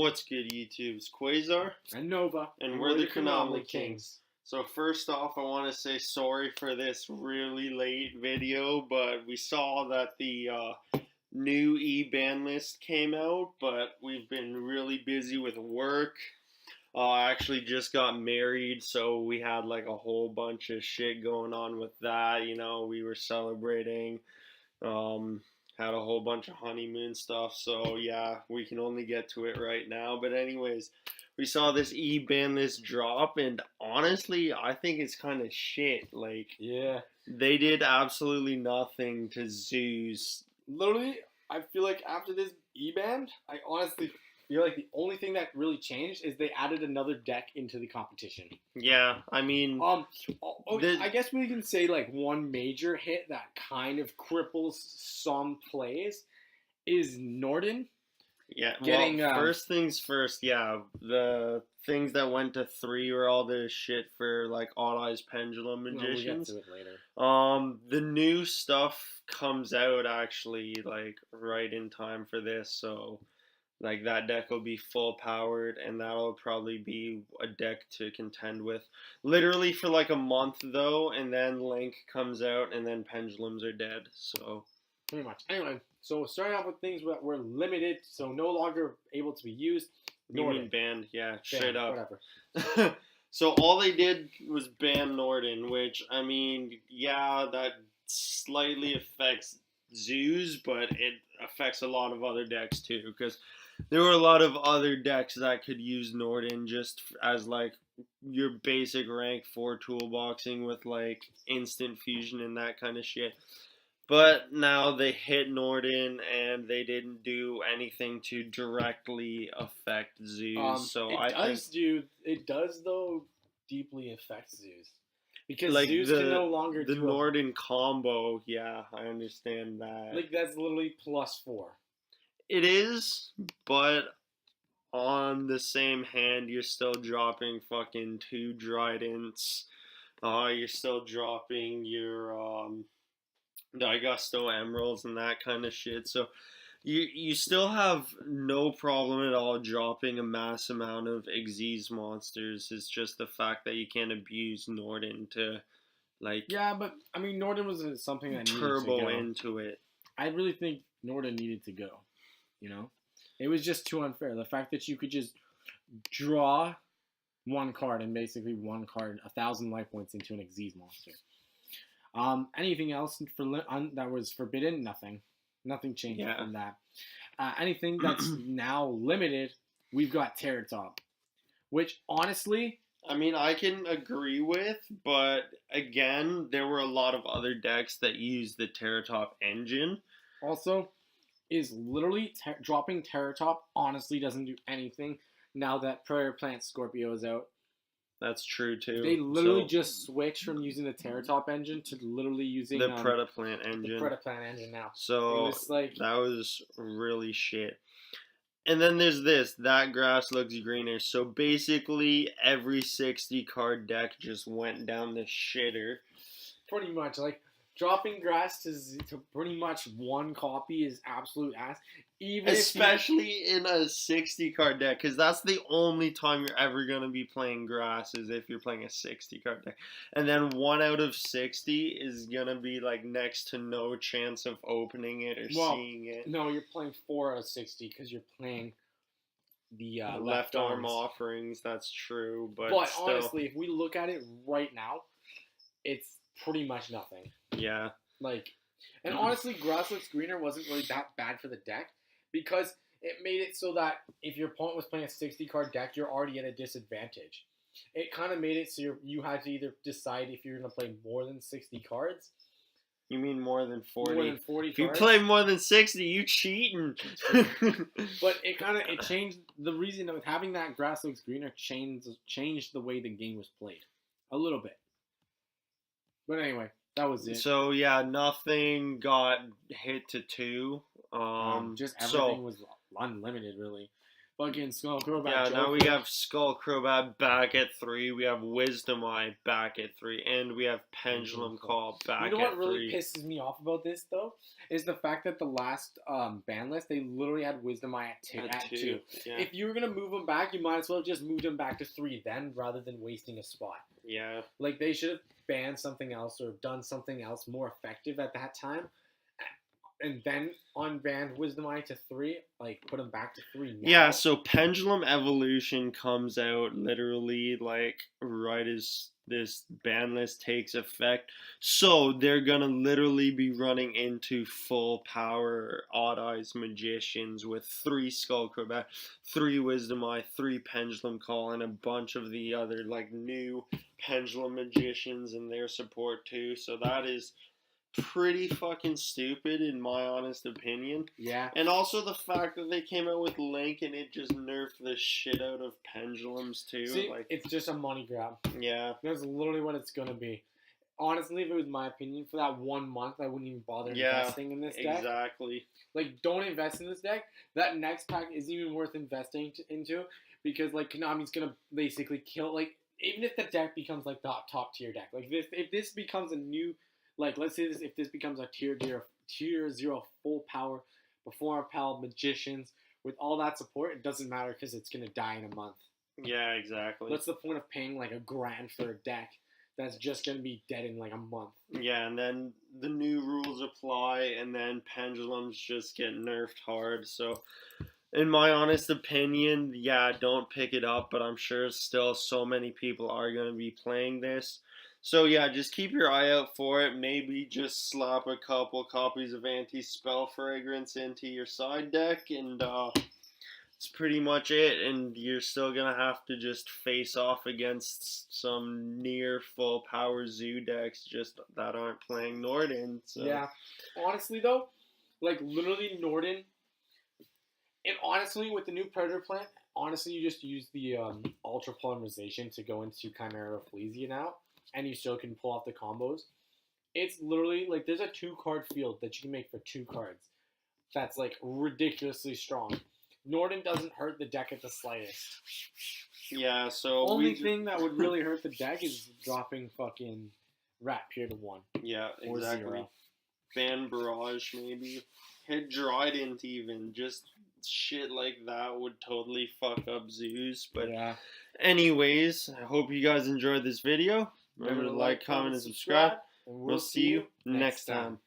What's good, YouTube? It's Quasar, and Nova, and we're the Chronomaly Kings. Kings. So first off, I want to say sorry for this really late video, but we saw that the new E-ban list came out, but we've been really busy with work. I actually just got married, so we had like a whole bunch of shit going on with that. You know, we were celebrating. Had a whole bunch of honeymoon stuff, so yeah, we can only get to it right now. But anyways, we saw this E-ban list drop, and honestly, I think it's kind of shit. Like, Yeah. they did absolutely nothing to zoos. Literally, I feel like after this E-ban, I honestly feel like the only thing that really changed is they added another deck into the competition. Yeah, I mean, I guess we can say like one major hit that kind of cripples some plays is Norden. Yeah, well, first things first, yeah, the things that went to 3 were all the shit for, like, Odd Eyes Pendulum Magicians. We'll get to it later. The new stuff comes out, actually, like, right in time for this, so, like, that deck will be full powered, and that'll probably be a deck to contend with. Literally for, like, a month, though, and then Link comes out, and then Pendulums are dead, so... Pretty much. Anyway, so starting off with things that were limited, so no longer able to be used. You mean banned? Yeah, straight up. Whatever. So all they did was ban Norden, which, I mean, yeah, that slightly affects zoos, but it affects a lot of other decks too, because there were a lot of other decks that could use Norden just as, like, your basic rank 4 toolboxing with, like, instant fusion and that kind of shit. But now they hit Norden, and they didn't do anything to directly affect zoos. So it does though deeply affect zoos because like zoos can no longer the do Norden combo. Yeah, I understand that. Like that's literally +4. It is, but on the same hand, you're still dropping fucking 2 Tridents. You're still dropping your the Augusto Emeralds and that kind of shit. So you still have no problem at all dropping a mass amount of Xyz monsters. It's just the fact that you can't abuse Norden to, like... Yeah, but, I mean, Norden was something that turbo needed to go. into it. I really think Norden needed to go, you know? It was just too unfair. The fact that you could just draw one card and basically one card 1,000 life points into an Xyz monster. Anything else that was forbidden? Nothing changed from that. Anything that's now limited, we've got Terratop, which honestly, I mean, I can agree with, but again, there were a lot of other decks that used the Terratop engine. Also, is literally dropping Terratop honestly doesn't do anything now that Prayer Plant Scorpio is out. That's true too. They literally just switched from using the Terratop engine to literally using the Predaplant engine. The Predaplant engine now. So that was really shit. And then there's this. That grass looks greener. So basically, every 60 card deck just went down the shitter. Pretty much, like dropping grass to pretty much one copy is absolute ass. Especially in a 60 card deck, because that's the only time you're ever going to be playing grass is if you're playing a 60 card deck. And then 1 out of 60 is going to be like next to no chance of opening it or seeing it. No, you're playing 4 out of 60 because you're playing the left arm offerings. That's true. But still, honestly, if we look at it right now, it's pretty much nothing. Yeah. And honestly, grass looks greener wasn't really that bad for the deck because it made it so that if your opponent was playing a 60 card deck, you're already at a disadvantage. It kind of made it so you had to either decide if you're going to play more than 60 cards. You mean more than 40? More than 40 if cards? You play more than 60, you cheating. But it changed. The reason of having that grass looks greener changed the way the game was played a little bit. But anyway, that was it. So yeah, nothing got hit to 2. Just everything was unlimited, really. fucking Skull Crobat. Yeah, now we Joker. have Skull Crobat back at 3. We have Wisdom Eye back at 3, and we have Pendulum Call back at 3. You know what really pisses me off about this though is the fact that the last ban list they literally had Wisdom Eye at two. Yeah. If you were gonna move them back, you might as well just move them back to 3 then, rather than wasting a spot. Yeah. Like they should have banned something else or done something else more effective at that time, and then unbanned Wisdom Eye to 3. Like put them back to 3 now. Yeah. So Pendulum Evolution comes out literally like right as this ban list takes effect. So they're gonna literally be running into full power Odd Eyes Magicians with 3 Skull Crobat, 3 Wisdom Eye, 3 Pendulum Call, and a bunch of the other like new Pendulum Magicians and their support too. So that is pretty fucking stupid in my honest opinion. Yeah. And also the fact that they came out with Link and it just nerfed the shit out of Pendulums too. See, like, it's just a money grab. yeah. That's literally what it's gonna be. Honestly, if it was my opinion, for that 1 month, I wouldn't even bother investing in this deck. Exactly. Like, don't invest in this deck. That next pack isn't even worth investing into because, like, Konami's gonna basically kill. Like, even if the deck becomes like the top tier deck, like this, if this becomes a new, like, let's say if this becomes a tier 0 full power before Pal Magicians with all that support, it doesn't matter because it's gonna die in a month. Yeah, exactly. What's the point of paying like $1,000 for a deck that's just gonna be dead in like a month? Yeah, and then the new rules apply, and then Pendulums just get nerfed hard. So, in my honest opinion, yeah, don't pick it up, but I'm sure still so many people are going to be playing this. So, yeah, just keep your eye out for it. Maybe just slap a couple copies of Anti-Spell Fragrance into your side deck, and that's pretty much it. And you're still going to have to just face off against some near full power zoo decks just that aren't playing Norden. So. Yeah. Honestly, though, like, literally Norden... And honestly, with the new Predator plant, honestly, you just use the Ultra Polymerization to go into Chimera Fleesia now, and you still can pull off the combos. It's literally, like, there's a 2-card field that you can make for 2 cards. That's, like, ridiculously strong. Norden doesn't hurt the deck at the slightest. Yeah, so... Only thing that would really hurt the deck is dropping fucking Rat Pier to 1. Yeah, or exactly. 0. Fan Barrage, maybe. Hit Dryden even. Just... shit like that would totally fuck up zoos. But yeah. Anyways, I hope you guys enjoyed this video. Remember to like, comment, and subscribe. And we'll see you next time.